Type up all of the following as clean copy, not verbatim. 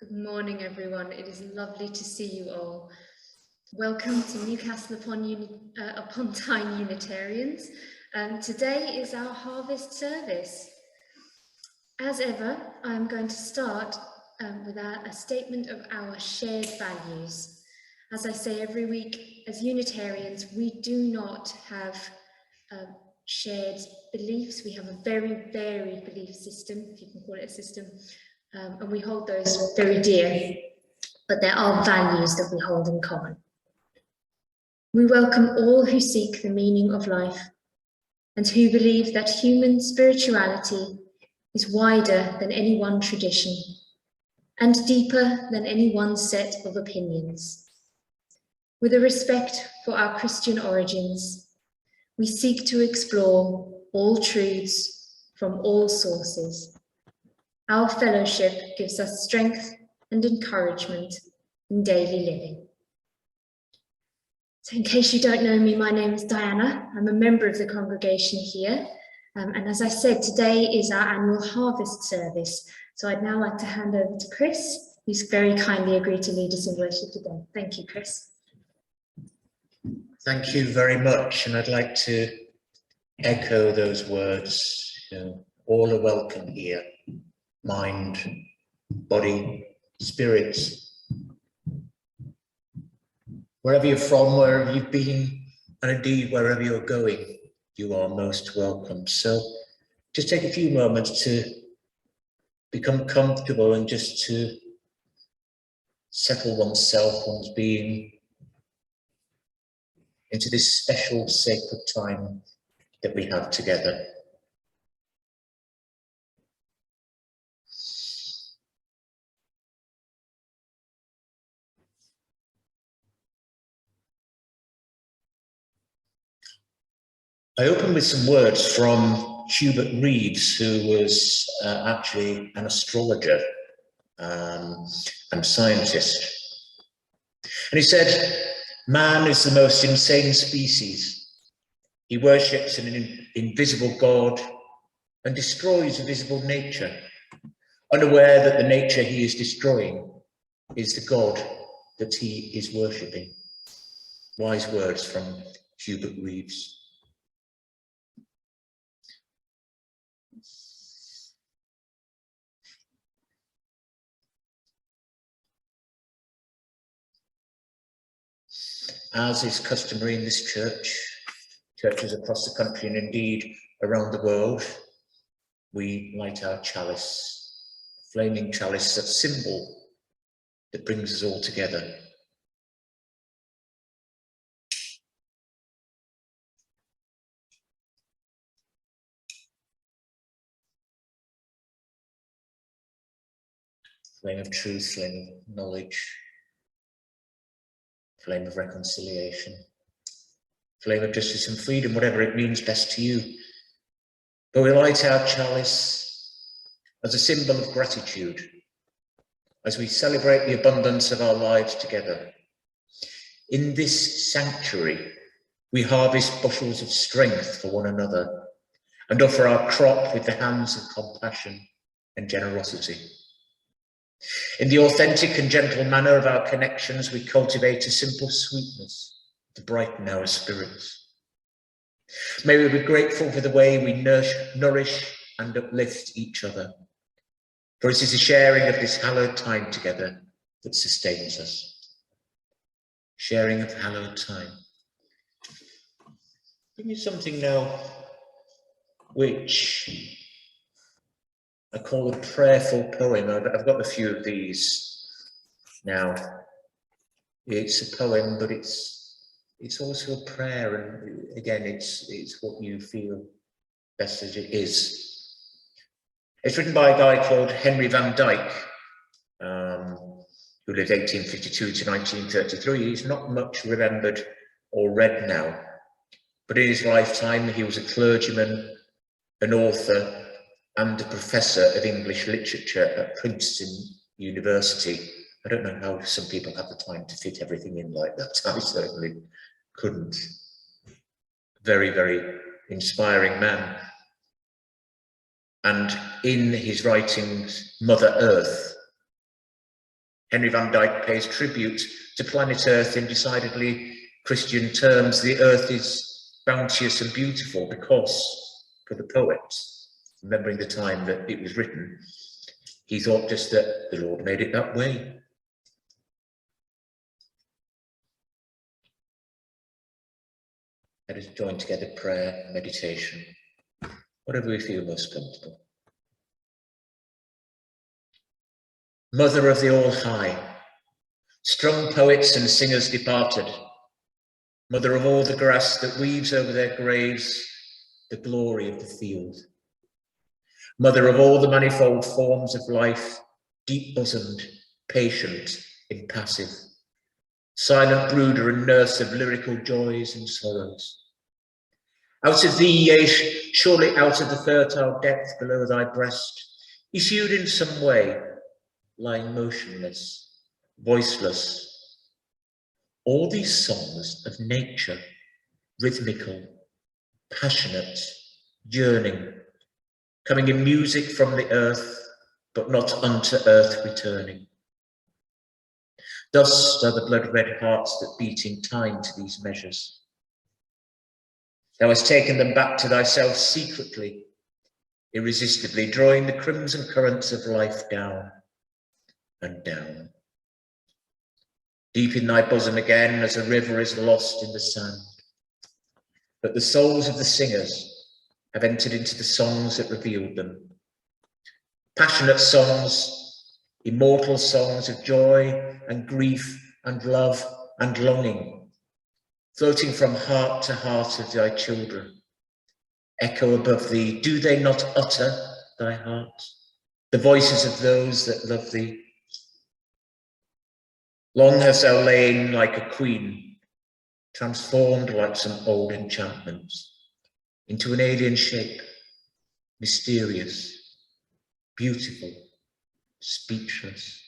Good morning, everyone. It is lovely to see you all. Welcome to Newcastle upon Tyne Unitarians. Today is our harvest service. As ever, I'm going to start with a statement of our shared values. As I say every week, as Unitarians, we do not have shared beliefs. We have a very varied belief system, if you can call it a system, and we hold those very dear, but there are values that we hold in common. We welcome all who seek the meaning of life and who believe that human spirituality is wider than any one tradition and deeper than any one set of opinions. With a respect for our Christian origins, we seek to explore all truths from all sources. Our fellowship gives us strength and encouragement in daily living. So in case you don't know me, my name is Diana. I'm a member of the congregation here. And as I said, today is our annual harvest service. So I'd now like to hand over to Chris, who's very kindly agreed to lead us in worship today. Thank you, Chris. Thank you very much. And I'd like to echo those words. All are welcome here. Mind, body, spirits. Wherever you're from, wherever you've been, and indeed wherever you're going, you are most welcome. So just take a few moments to become comfortable and just to settle oneself, one's being, into this special sacred time that we have together. I open with some words from Hubert Reeves, who was actually an astrologer and scientist. And he said, "Man is the most insane species. He worships an invisible God and destroys a visible nature, unaware that the nature he is destroying is the God that he is worshipping." Wise words from Hubert Reeves. As is customary in this church, churches across the country and indeed around the world, we light our chalice, flaming chalice, that symbol that brings us all together. Flame of truth, flame of knowledge, flame of reconciliation, flame of justice and freedom, whatever it means best to you. But we light our chalice as a symbol of gratitude, as we celebrate the abundance of our lives together. In this sanctuary, we harvest bushels of strength for one another and offer our crop with the hands of compassion and generosity. In the authentic and gentle manner of our connections, we cultivate a simple sweetness to brighten our spirits. May we be grateful for the way we nourish and uplift each other, for it is the sharing of this hallowed time together that sustains us. Sharing of hallowed time. Give me something now which I call a prayerful poem. I've got a few of these now. It's a poem, but it's also a prayer, and again, it's what you feel best as it is. It's written by a guy called Henry van Dyke, who lived 1852 to 1933. He's not much remembered or read now, but in his lifetime, he was a clergyman, an author, and a professor of English literature at Princeton University. I don't know how some people have the time to fit everything in like that. I certainly couldn't. Very, very inspiring man. And in his writings, Mother Earth Henry van Dyke pays tribute to planet Earth in decidedly Christian terms. The Earth is bounteous and beautiful because, for the poet, remembering the time that it was written, he thought just that the Lord made it that way. Let us join together prayer and meditation, whatever we feel most comfortable. Mother of the All-High, strong poets and singers departed, mother of all the grass that weaves over their graves the glory of the field, mother of all the manifold forms of life, deep-bosomed, patient, impassive, silent brooder and nurse of lyrical joys and sorrows. Out of thee, yea, surely out of the fertile depth below thy breast, issued in some way, lying motionless, voiceless, all these songs of nature, rhythmical, passionate, yearning, coming in music from the earth, but not unto earth returning. Thus are the blood-red hearts that beat in time to these measures. Thou hast taken them back to thyself secretly, irresistibly, drawing the crimson currents of life down and down. Deep in thy bosom again, as a river is lost in the sand. But the souls of the singers have entered into the songs that revealed them. Passionate songs, immortal songs of joy and grief and love and longing, floating from heart to heart of thy children. Echo above thee, do they not utter thy heart? The voices of those that love thee. Long hast thou lain like a queen, transformed like some old enchantment, into an alien shape, mysterious, beautiful, speechless.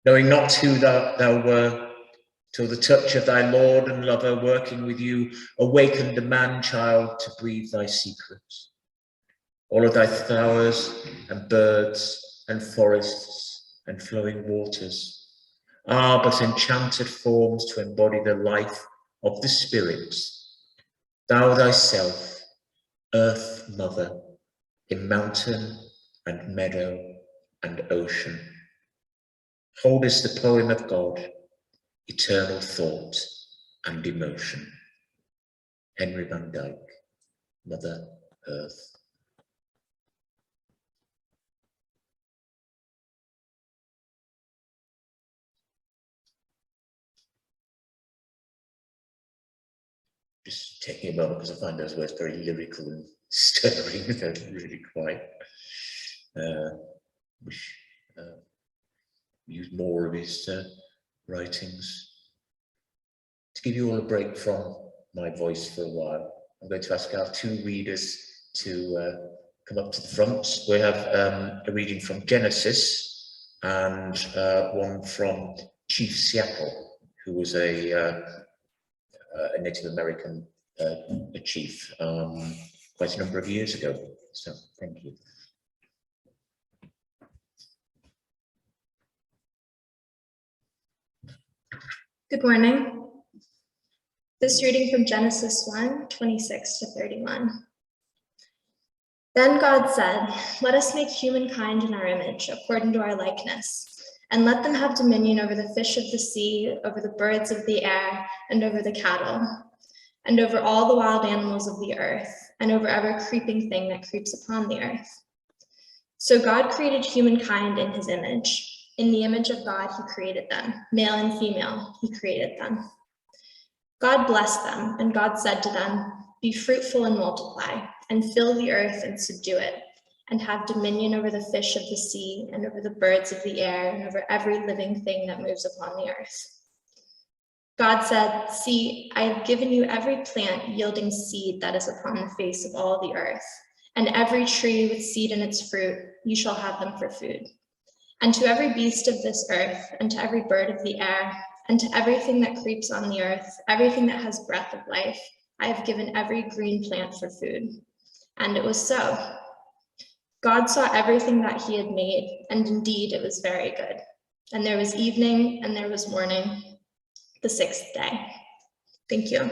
Knowing not who thou were, till the touch of thy Lord and lover working with you awakened a man-child to breathe thy secrets. All of thy flowers and birds and forests and flowing waters are but enchanted forms to embody the life of the spirits. Thou thyself, earth mother, in mountain and meadow and ocean, holdest the poem of God, eternal thought and emotion. Henry van Dyke, Mother Earth. Just taking a moment because I find those words very lyrical and stirring. They're really quite wish use more of his writings. To give you all a break from my voice for a while, I'm going to ask our two readers to come up to the front. We have a reading from Genesis and one from Chief Seattle, who was a Native American chief quite a number of years ago. So thank you. Good morning. This reading from Genesis 1, 26 to 31. Then God said, "Let us make humankind in our image, according to our likeness, and let them have dominion over the fish of the sea, over the birds of the air, and over the cattle, and over all the wild animals of the earth, and over every creeping thing that creeps upon the earth." So God created humankind in his image. In the image of God, he created them. Male and female, he created them. God blessed them, and God said to them, "Be fruitful and multiply, and fill the earth and subdue it, and have dominion over the fish of the sea, and over the birds of the air, and over every living thing that moves upon the earth." God said, "See, I have given you every plant yielding seed that is upon the face of all the earth, and every tree with seed in its fruit, you shall have them for food. And to every beast of this earth, and to every bird of the air, and to everything that creeps on the earth, everything that has breath of life, I have given every green plant for food." And it was so. God saw everything that he had made, and indeed it was very good. And there was evening and there was morning, the sixth day. Thank you.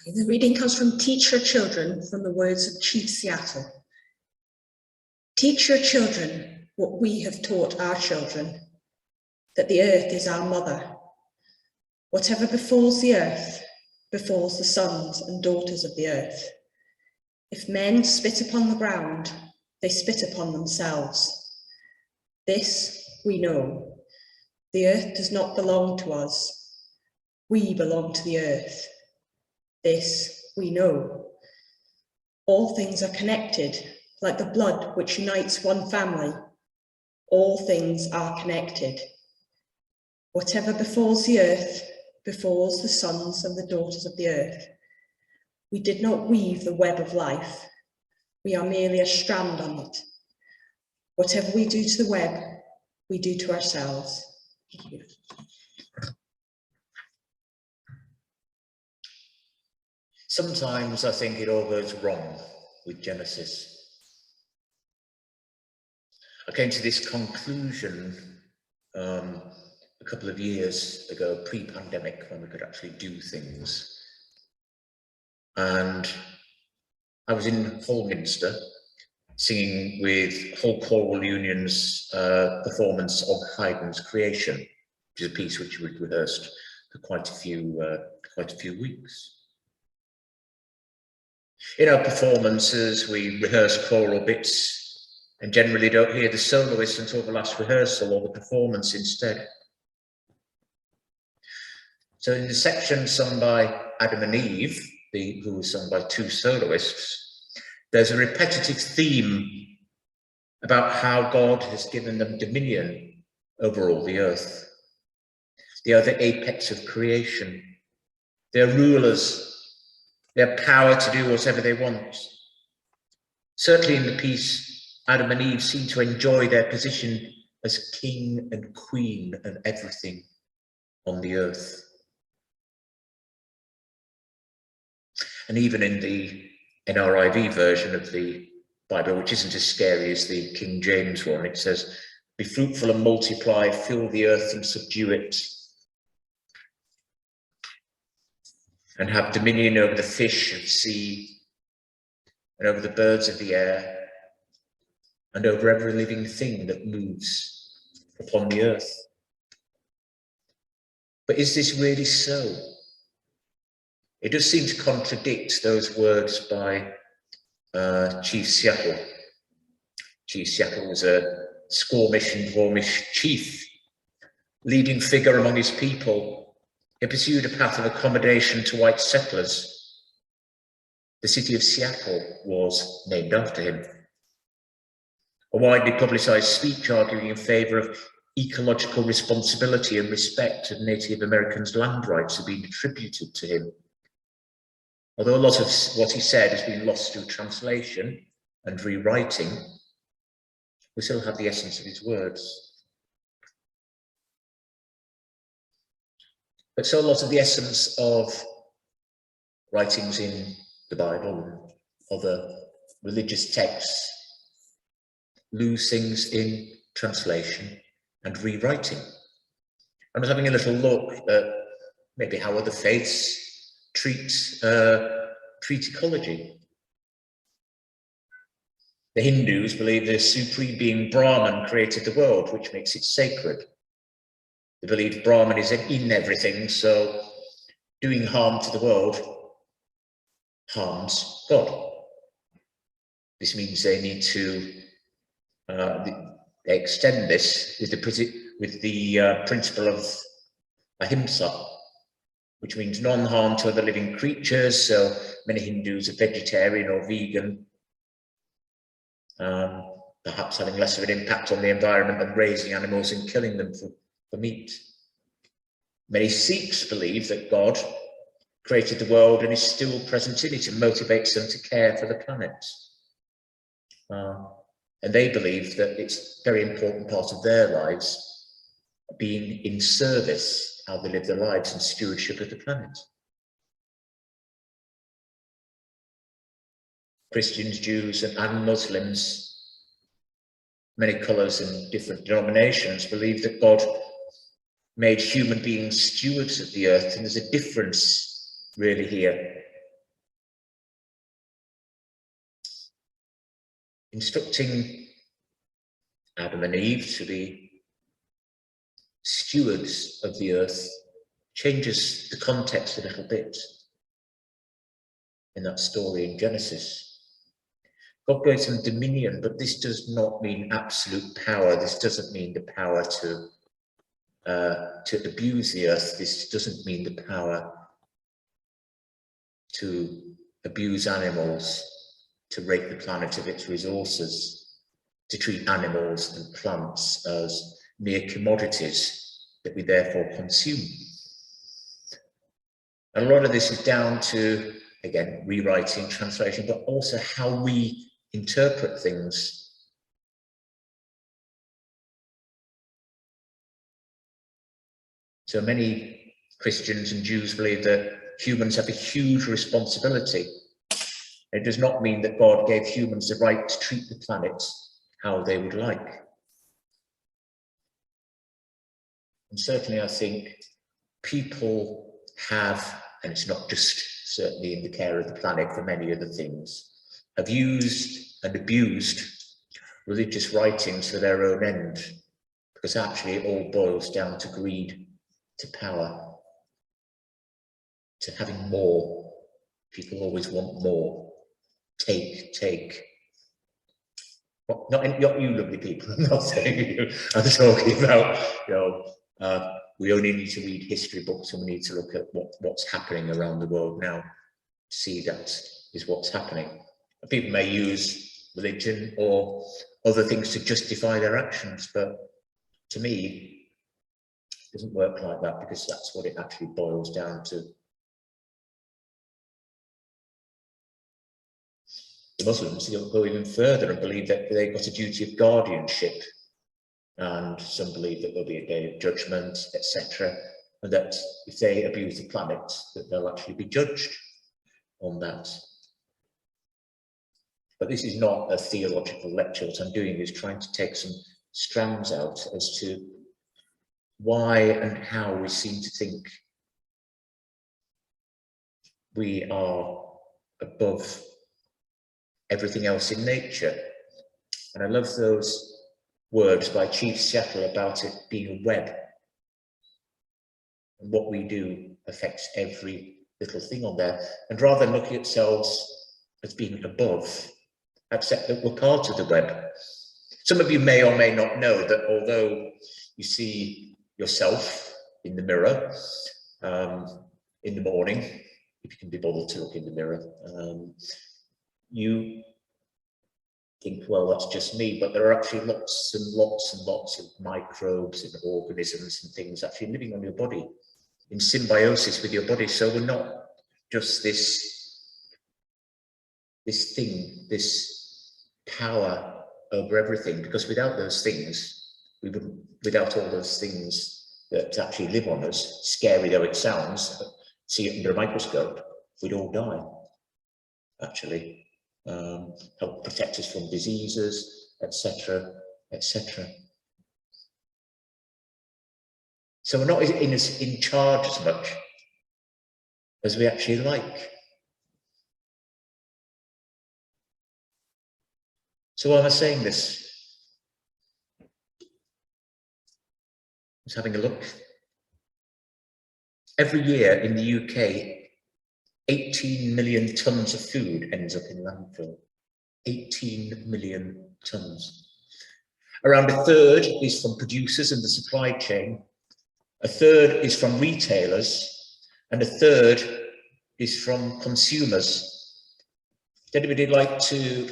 The reading comes from Teach Your Children, from the words of Chief Seattle. Teach your children what we have taught our children, that the earth is our mother. Whatever befalls the earth, befalls the sons and daughters of the earth. If men spit upon the ground, they spit upon themselves. This we know. The earth does not belong to us. We belong to the earth. This we know. All things are connected, like the blood which unites one family. All things are connected. Whatever befalls the earth, befalls the sons and the daughters of the earth. We did not weave the web of life. We are merely a strand on it. Whatever we do to the web, we do to ourselves. Thank you. Sometimes I think it all goes wrong with Genesis. I came to this conclusion a couple of years ago, pre-pandemic, when we could actually do things. And I was in Holminster singing with Hull Choral Union's performance of Haydn's Creation, which is a piece which we'd rehearsed for quite a few weeks. In our performances, we rehearse choral bits and generally don't hear the soloist until the last rehearsal or the performance instead. So in the section sung by Adam and Eve, who was sung by two soloists, there's a repetitive theme about how God has given them dominion over all the earth. They are the apex of creation. They're rulers. They have power to do whatever they want. Certainly in the piece, Adam and Eve seem to enjoy their position as king and queen and everything on the earth. And even in the NRIV version of the Bible, which isn't as scary as the King James one, it says, "Be fruitful and multiply, fill the earth and subdue it, and have dominion over the fish of the sea, and over the birds of the air, and over every living thing that moves upon the earth." But is this really so? It does seem to contradict those words by Chief Seattle. Chief Seattle was a Squamish and Warmish chief, leading figure among his people. He pursued a path of accommodation to white settlers. The city of Seattle was named after him. A widely publicised speech arguing in favour of ecological responsibility and respect of Native Americans' land rights had been attributed to him. Although a lot of what he said has been lost through translation and rewriting, we still have the essence of his words. But so a lot of the essence of writings in the Bible and other religious texts lose things in translation and rewriting. I was having a little look at maybe how other faiths treat ecology. The Hindus believe the supreme being Brahman created the world, which makes it sacred. They believe Brahman is in everything, so doing harm to the world harms God. This means they need to extend this with the principle of ahimsa, which means non-harm to other living creatures. So many Hindus are vegetarian or vegan, perhaps having less of an impact on the environment than raising animals and killing them for meat. Many Sikhs believe that God created the world and is still present in it and motivates them to care for the planet. And they believe that it's a very important part of their lives, being in service, how they live their lives and stewardship of the planet. Christians, Jews, and Muslims, many colours and different denominations, believe that God made human beings stewards of the earth, and there's a difference really here. Instructing Adam and Eve to be stewards of the earth changes the context a little bit in that story in Genesis. God gives them dominion, but this does not mean absolute power. This doesn't mean the power to abuse the earth. This doesn't mean the power to abuse animals, to rape the planet of its resources, to treat animals and plants as mere commodities that we therefore consume. And a lot of this is down to, again, rewriting, translation, but also how we interpret things. So many Christians and Jews believe that humans have a huge responsibility. It does not mean that God gave humans the right to treat the planet how they would like. And certainly I think people have, and it's not just certainly in the care of the planet for many other things, have used and abused religious writings for their own end, because actually it all boils down to greed, to power, to having more. People always want more. Take. Well, not you lovely people, I'm not saying you, I'm talking about, we only need to read history books and we need to look at what's happening around the world now to see that is what's happening. People may use religion or other things to justify their actions, but to me, it doesn't work like that, because that's what it actually boils down to. The Muslims go even further and believe that they've got a duty of guardianship, and some believe that there'll be a day of judgment, etc., and that if they abuse the planet, that they'll actually be judged on that. But this is not a theological lecture. What I'm doing is trying to take some strands out as to why and how we seem to think we are above everything else in nature. And I love those words by Chief Seattle about it being a web. And what we do affects every little thing on there. And rather than looking at ourselves as being above, accept that we're part of the web. Some of you may or may not know that although you see yourself in the mirror in the morning, if you can be bothered to look in the mirror, you think, well, that's just me, but there are actually lots and lots and lots of microbes and organisms and things actually living on your body in symbiosis with your body. So we're not just this thing, this power over everything, because without those things, without all those things that actually live on us, scary though it sounds, see it under a microscope, we'd all die, actually. Help protect us from diseases, etc., etc. So we're not in charge as much as we actually like. So why am I saying this? I was having a look. Every year in the UK, 18 million tonnes of food ends up in landfill. 18 million tonnes. Around a third is from producers in the supply chain, a third is from retailers, and a third is from consumers. Would anybody like to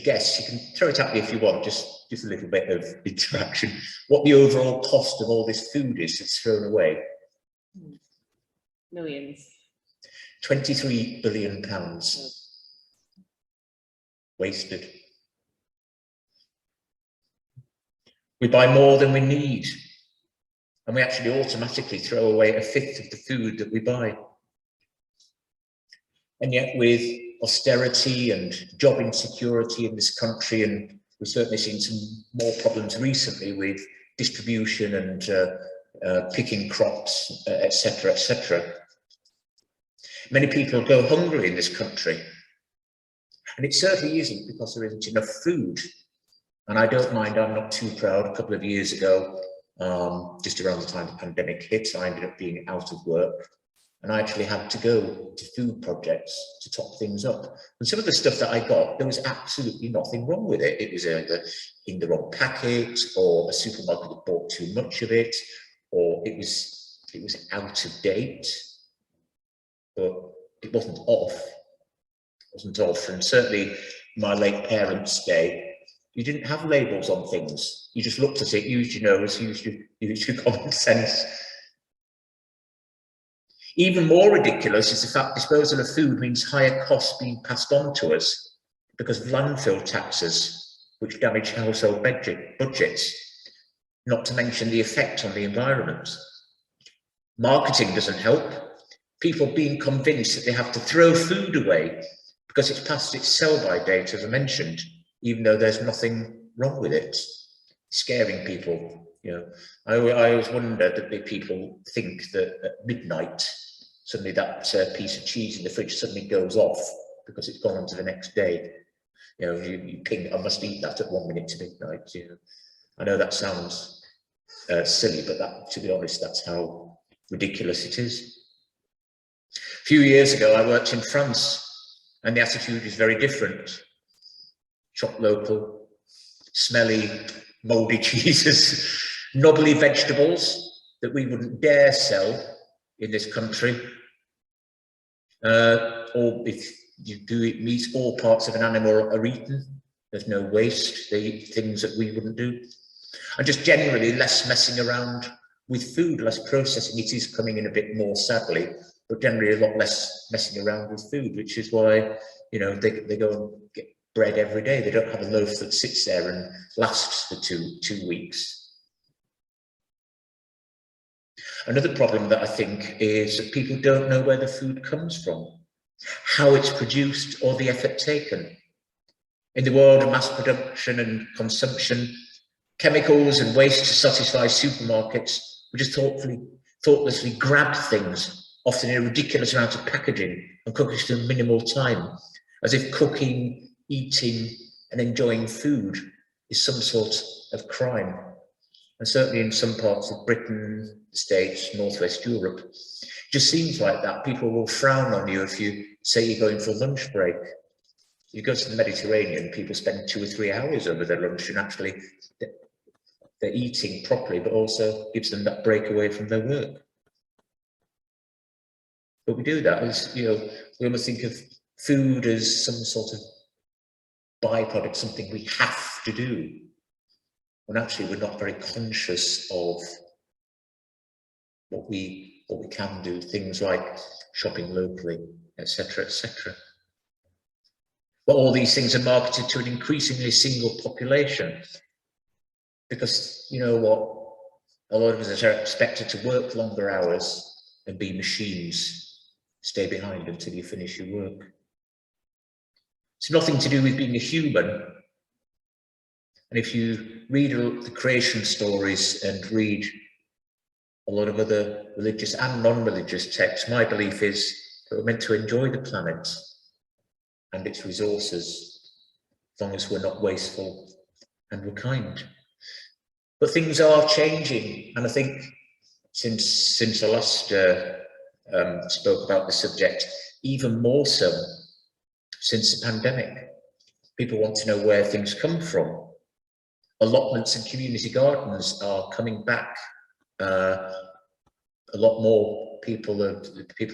guess? You can throw it at me if you want, just a little bit of interaction. What the overall cost of all this food is that's thrown away? Millions. £23 billion wasted. We buy more than we need, and we actually automatically throw away a fifth of the food that we buy. And yet with austerity and job insecurity in this country, and we've certainly seen some more problems recently with distribution and picking crops, etc., etc. Many people go hungry in this country, and it certainly isn't because there isn't enough food. And I don't mind, I'm not too proud. A couple of years ago, just around the time the pandemic hit, I ended up being out of work, and I actually had to go to food projects to top things up. And some of the stuff that I got, there was absolutely nothing wrong with it. It was either in the wrong packet, or a supermarket had bought too much of it, or it was out of date. But it wasn't off. It wasn't off. And certainly my late parents' day, you didn't have labels on things. You just looked at it, used your nose, used your common sense. Even more ridiculous is the fact disposal of food means higher costs being passed on to us because of landfill taxes, which damage household budgets, not to mention the effect on the environment. Marketing doesn't help. People being convinced that they have to throw food away because it's past its sell-by date, as I mentioned, even though there's nothing wrong with it. Scaring people, you know. I always wonder that the people think that at midnight, suddenly that piece of cheese in the fridge suddenly goes off because it's gone on to the next day. You know, you ping, I must eat that at 1 minute to midnight. You know, I know that sounds silly, but that, to be honest, that's how ridiculous it is. A few years ago, I worked in France, and the attitude is very different. Shop local, smelly, mouldy cheeses, knobbly vegetables that we wouldn't dare sell in this country. Or if you do eat meat, all parts of an animal are eaten. There's no waste. They eat things that we wouldn't do. And just generally less messing around with food, less processing. It is coming in a bit more, sadly, but generally a lot less messing around with food, which is why, you know, they go and get bread every day. They don't have a loaf that sits there and lasts for two weeks. Another problem that I think is that people don't know where the food comes from, how it's produced, or the effort taken. In the world of mass production and consumption, chemicals and waste to satisfy supermarkets, we just thoughtlessly grab things, often in a ridiculous amount of packaging, and cook it in minimal time, as if cooking, eating, and enjoying food is some sort of crime. And certainly in some parts of Britain, the States, Northwest Europe, it just seems like that. People will frown on you if you say you're going for a lunch break. You go to the Mediterranean, people spend 2 or 3 hours over their lunch, and actually they're eating properly, but also gives them that break away from their work. But we do that as, you know, we almost think of food as some sort of byproduct, something we have to do. When actually we're not very conscious of what we can do, things like shopping locally, etc., etc. But all these things are marketed to an increasingly single population, because you know what, a lot of us are expected to work longer hours and be machines, stay behind until you finish your work. It's nothing to do with being a human. And if you read the creation stories and read a lot of other religious and non-religious texts, my belief is that we're meant to enjoy the planet and its resources, as long as we're not wasteful and we're kind. But things are changing, and I think since I last spoke about the subject, even more so since the pandemic. People want to know where things come from. Allotments and community gardens are coming back. A lot more people are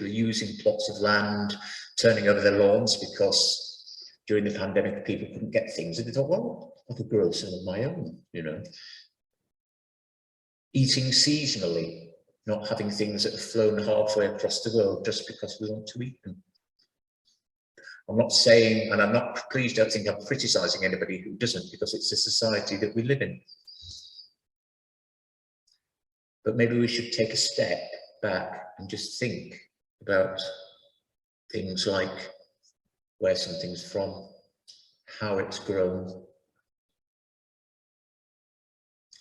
using plots of land, turning over their lawns, because during the pandemic people couldn't get things, and they thought, well, I could grow some of my own, you know. Eating seasonally, not having things that have flown halfway across the world just because we want to eat them. I'm not saying, and I'm not, please don't think I'm criticizing anybody who doesn't, because it's the society that we live in. but maybe we should take a step back and just think about things like where something's from, how it's grown,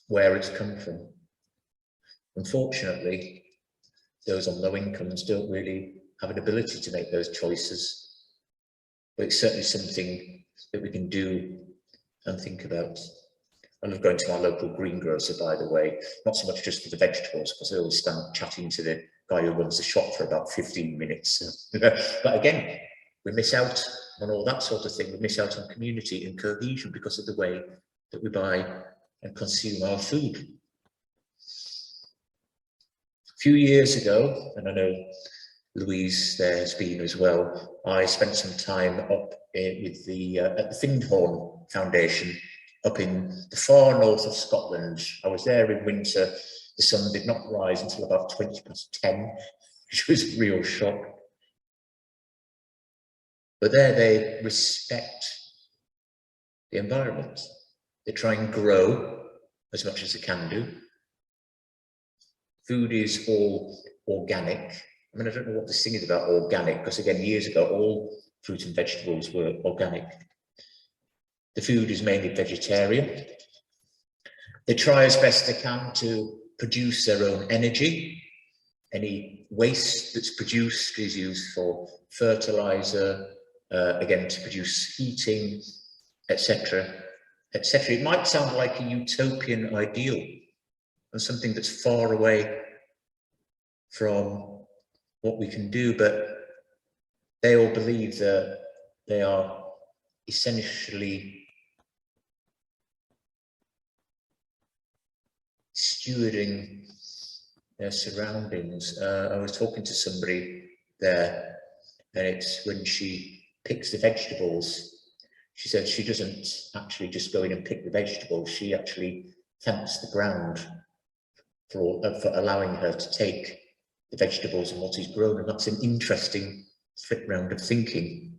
where it's come from. Unfortunately, those on low incomes don't really have an ability to make those choices, but it's certainly something that we can do and think about. I love going to our local greengrocer, by the way, not so much just for the vegetables, because I always stand chatting to the guy who runs the shop for about 15 minutes. But again, we miss out on all that sort of thing. We miss out on community and cohesion because of the way that we buy and consume our food. A few years ago, and I know Louise there has been as well, I spent some time up with the at the Findhorn Foundation up in the far north of Scotland. I was there in winter. The sun did not rise until about 10, which was a real shock. But there they respect the environment. They try and grow as much as they can do. Food is all organic. I mean, I don't know what this thing is about organic, because again, years ago, all fruit and vegetables were organic. The food is mainly vegetarian. They try as best they can to produce their own energy. Any waste that's produced is used for fertilizer, again, to produce heating, etc., etc. It might sound like a utopian ideal and something that's far away from what we can do, but they all believe that they are essentially stewarding their surroundings. I was talking to somebody there, and it's when she picks the vegetables, she said she doesn't actually just go in and pick the vegetables, she actually thanks the ground for allowing her to take the vegetables and what is grown, and that's an interesting flip round of thinking.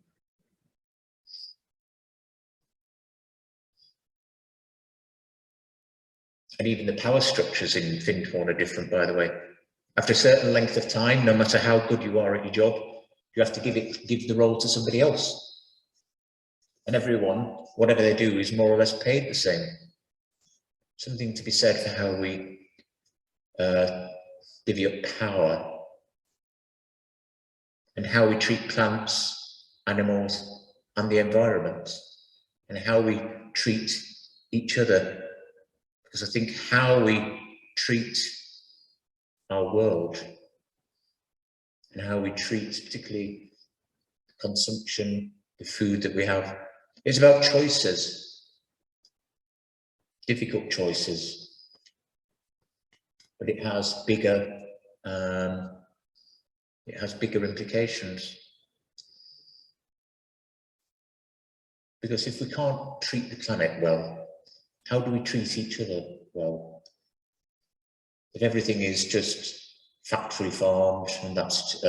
And even the power structures in Findhorn are different, by the way. After a certain length of time, no matter how good you are at your job, you have to give the role to somebody else. And everyone, whatever they do, is more or less paid the same. Something to be said for how we divvy up power and how we treat plants, animals, and the environment, and how we treat each other. Because I think how we treat our world and how we treat particularly consumption, the food that we have, is about choices, difficult choices, but it has bigger implications. Because if we can't treat the planet well, how do we treat each other well? If everything is just factory farmed, and that's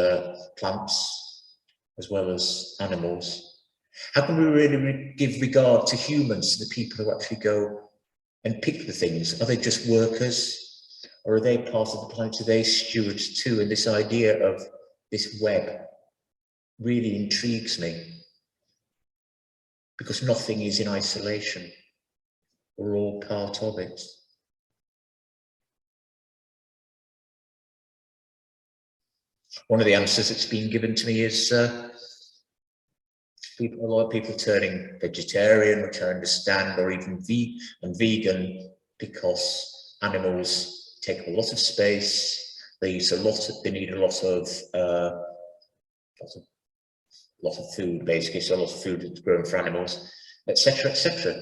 plants as well as animals, how can we really give regard to humans, to the people who actually go and pick the things? Are they just workers, or are they part of the planet? Are they stewards too? And this idea of this web really intrigues me, because nothing is in isolation. We're all part of it. One of the answers that's been given to me is a lot of people turning vegetarian, which I understand, or even vegan, because animals take a lot of space. They need a lot of food, basically. So a lot of food is grown for animals, etc., etc.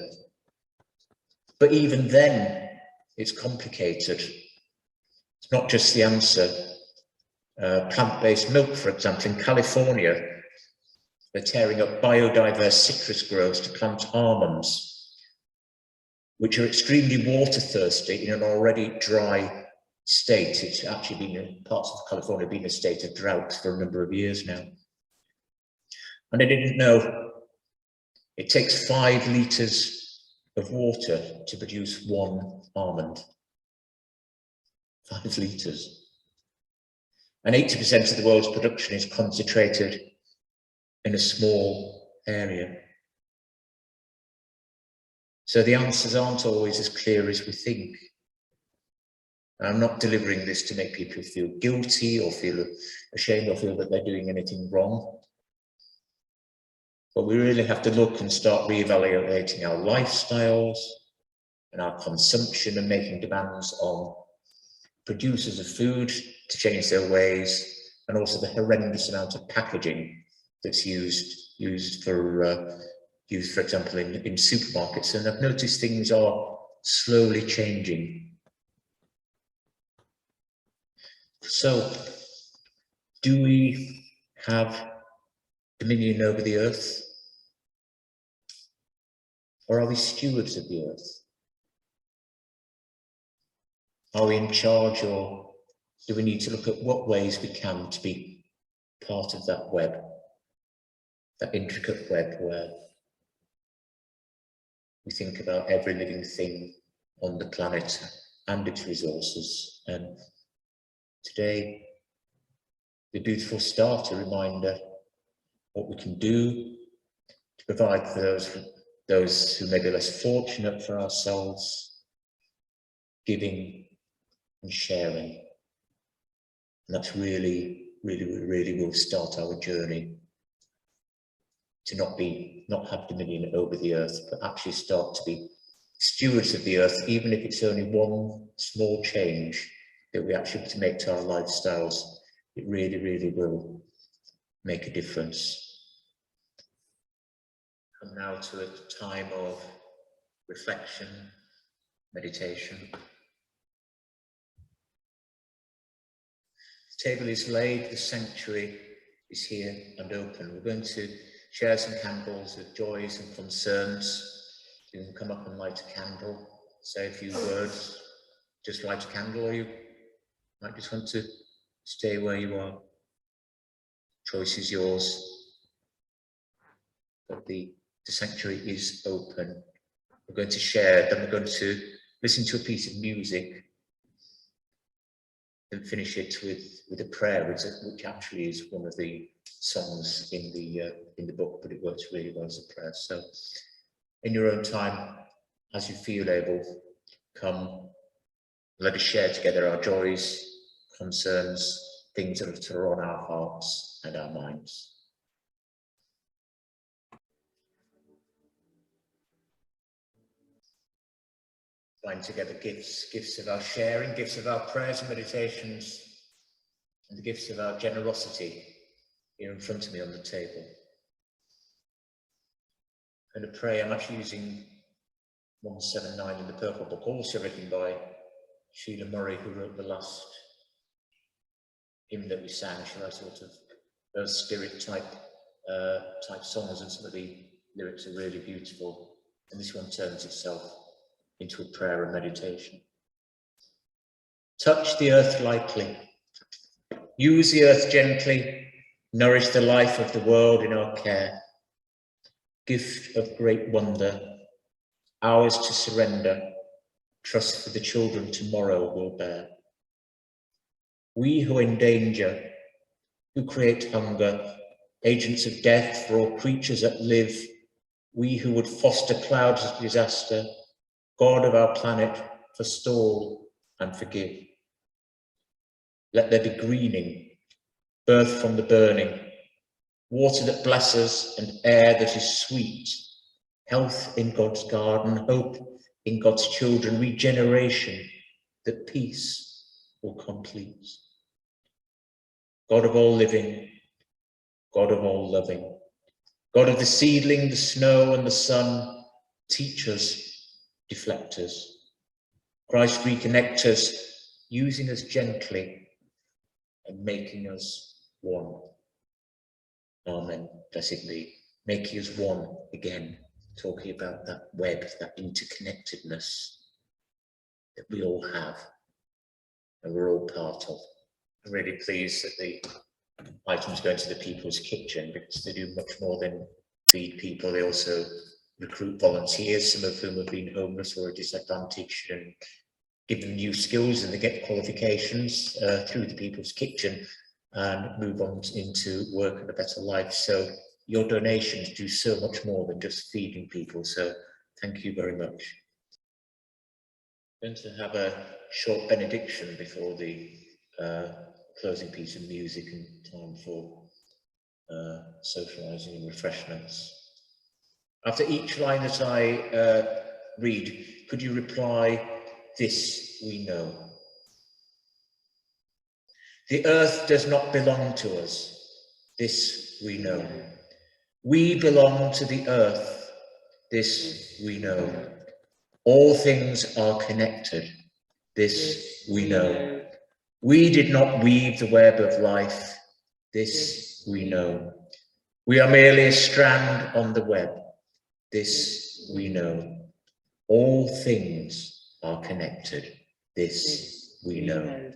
But even then, it's complicated. It's not just the answer. Plant-based milk, for example, in California, they're tearing up biodiverse citrus groves to plant almonds, which are extremely water thirsty in an already dry state. It's actually been in parts of California, been a state of drought for a number of years now. And I didn't know it takes 5 litres of water to produce 1 almond. 5 litres. And 80% of the world's production is concentrated in a small area. So the answers aren't always as clear as we think. And I'm not delivering this to make people feel guilty or feel ashamed or feel that they're doing anything wrong. But we really have to look and start reevaluating our lifestyles and our consumption and making demands on producers of food to change their ways, and also the horrendous amount of packaging that's used for example in supermarkets. And I've noticed things are slowly changing. So, do we have dominion over the earth? Or are we stewards of the earth? Are we in charge, or do we need to look at what ways we can to be part of that web, that intricate web where we think about every living thing on the planet and its resources? And today, the beautiful start, a reminder what we can do to provide for those who may be less fortunate, for ourselves, giving and sharing. And that's really will start our journey to not have dominion over the earth, but actually start to be stewards of the earth, even if it's only one small change that we actually have to make to our lifestyles. It really will make a difference. And now to a time of reflection, meditation. The table is laid, the sanctuary is here and open. We're going to share some candles of joys and concerns. You can come up and light a candle, say a few words, just light a candle, or you might just want to stay where you are. Choice is yours. But the sanctuary is open. We're going to share, then we're going to listen to a piece of music and finish it with a prayer, which actually is one of the songs in the book, but it works really well as a prayer. So in your own time, as you feel able, come, let us share together our joys, concerns, things that are on our hearts and our minds. Find together gifts of our sharing, gifts of our prayers and meditations, and the gifts of our generosity here in front of me on the table. I'm going to pray. I'm actually using 179 in the Purple Book, also written by Sheila Murray, who wrote the last hymn that we sang. She wrote sort of those spirit type songs, and some of the lyrics are really beautiful. And this one turns itself into a prayer and meditation. Touch the earth lightly. Use the earth gently. Nourish the life of the world in our care. Gift of great wonder, ours to surrender. Trust for the children tomorrow will bear. We who endanger, who create hunger, agents of death for all creatures that live, we who would foster clouds of disaster, God of our planet, forestall and forgive. Let there be greening, birth from the burning, water that blesses and air that is sweet, health in God's garden, hope in God's children, regeneration that peace will complete. God of all living, God of all loving, God of the seedling, the snow and the sun, teach us, deflect us. Christ, reconnect us, using us gently and making us one. Amen. Blessed be. Making us one again, talking about that web, that interconnectedness that we all have and we're all part of. I'm really pleased that the items go into the People's Kitchen, because they do much more than feed people. They also recruit volunteers, some of whom have been homeless or disadvantaged, and give them new skills and they get qualifications through the People's Kitchen and move on into work and a better life. So your donations do so much more than just feeding people. So thank you very much. I'm going to have a short benediction before the closing piece of music and time for socialising and refreshments. After each line that I read, could you reply, "This we know"? The earth does not belong to us. This we know. We belong to the earth. This we know. All things are connected. This we know. We did not weave the web of life. This we know. We are merely a strand on the web. This we know. All things are connected. This we know.